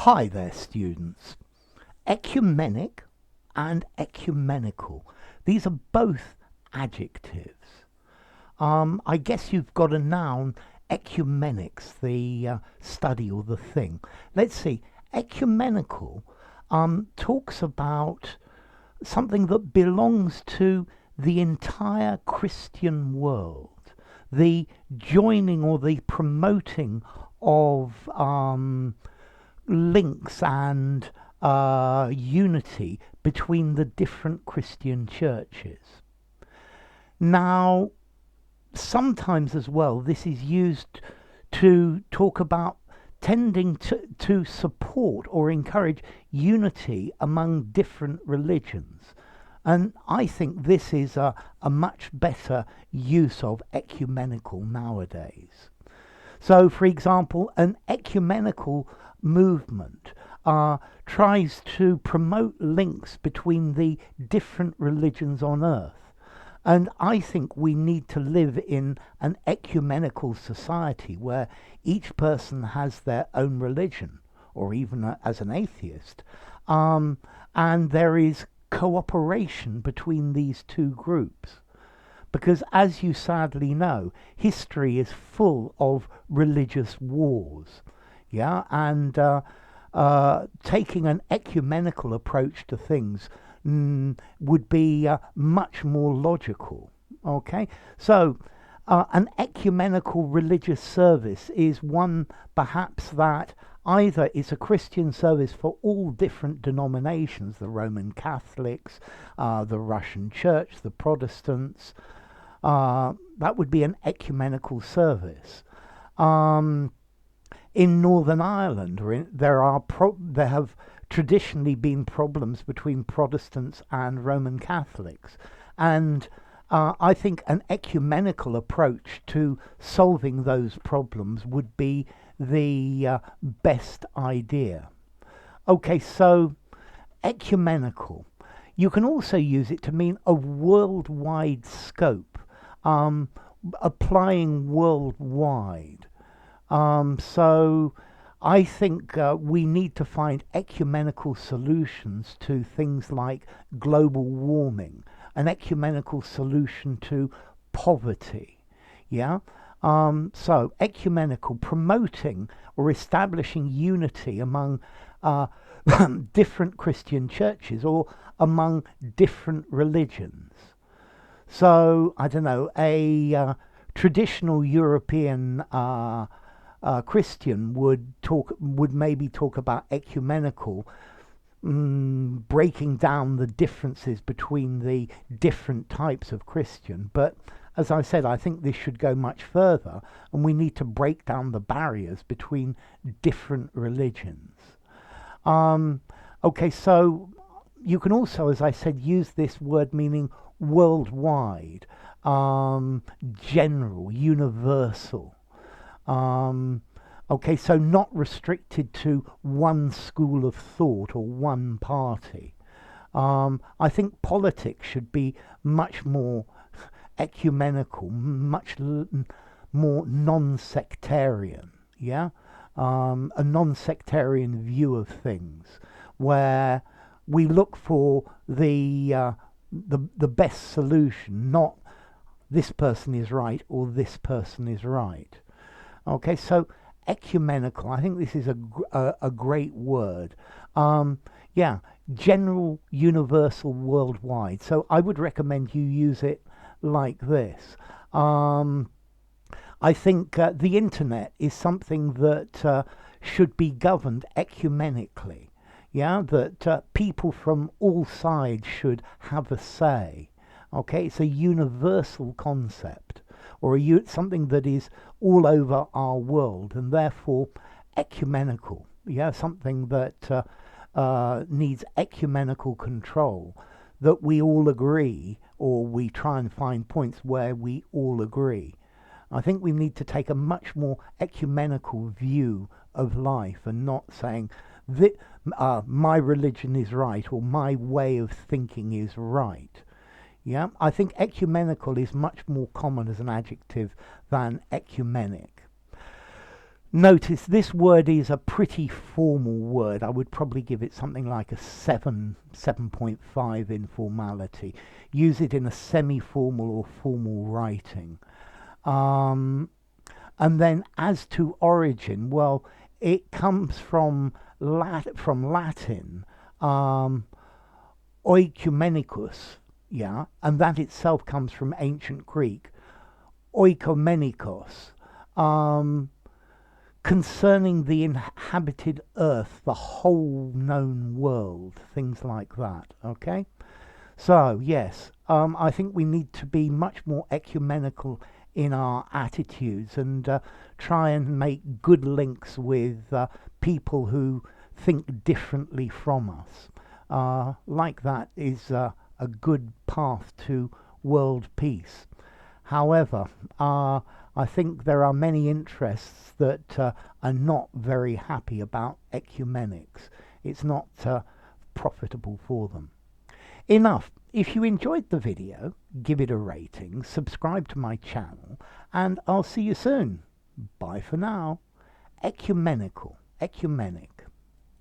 Hi there, students. Ecumenic and ecumenical. These are both adjectives. I guess you've got a noun, ecumenics, the study or the thing. Let's see. Ecumenical talks about something that belongs to the entire Christian world, the joining or the promoting of links and unity between the different Christian churches. Now, sometimes as well, this is used to talk about tending to support or encourage unity among different religions. And I think this is a much better use of ecumenical nowadays. So, for example, an ecumenical movement tries to promote links between the different religions on earth. And I think we need to live in an ecumenical society where each person has their own religion, or even as an atheist, and there is cooperation between these two groups. Because, as you sadly know, history is full of religious wars. Yeah, and taking an ecumenical approach to things would be much more logical. Okay, so an ecumenical religious service is one perhaps that either is a Christian service for all different denominations, the Roman Catholics, the Russian Church, the Protestants. That would be an ecumenical service. In Northern Ireland, there have traditionally been problems between Protestants and Roman Catholics, and I think an ecumenical approach to solving those problems would be the best idea. Okay, so ecumenical. You can also use it to mean a worldwide scope, applying worldwide. So I think we need to find ecumenical solutions to things like global warming, an ecumenical solution to poverty. Yeah. So ecumenical, promoting or establishing unity among different Christian churches or among different religions. So I don't know, a traditional European Christian would maybe talk about ecumenical, breaking down the differences between the different types of Christian. But as I said, I think this should go much further, and we need to break down the barriers between different religions. Okay, so you can also, as I said, use this word meaning worldwide, general, universal. Okay, so not restricted to one school of thought or one party. I think politics should be much more ecumenical, much more non-sectarian. Yeah, a non-sectarian view of things, where we look for the best solution, not this person is right or this person is right. Okay, so ecumenical, I think this is a great word. Yeah, general, universal, worldwide. So I would recommend you use it like this. I think the internet is something that should be governed ecumenically. Yeah, that people from all sides should have a say. Okay, it's a universal concept, or something that is all over our world, and therefore ecumenical. Yeah, something that needs ecumenical control, that we all agree, or we try and find points where we all agree. I think we need to take a much more ecumenical view of life, and not saying that my religion is right or my way of thinking is right. Yeah, I think ecumenical is much more common as an adjective than ecumenic. Notice this word is a pretty formal word. I would probably give it something like a 7.5 in formality. Use it in a semi-formal or formal writing. Um, and then as to origin, well, it comes from Latin, um, oikumenicus, yeah, and that itself comes from ancient Greek, oikomenikos, um, concerning the inhabited earth, the whole known world, things like that. Okay, so yes, I think we need to be much more ecumenical in our attitudes and try and make good links with people who think differently from us. Like that is a good path to world peace. However, I think there are many interests that are not very happy about ecumenics. It's not profitable for them. Enough. If you enjoyed the video, give it a rating, subscribe to my channel, and I'll see you soon. Bye for now. Ecumenical. Ecumenic.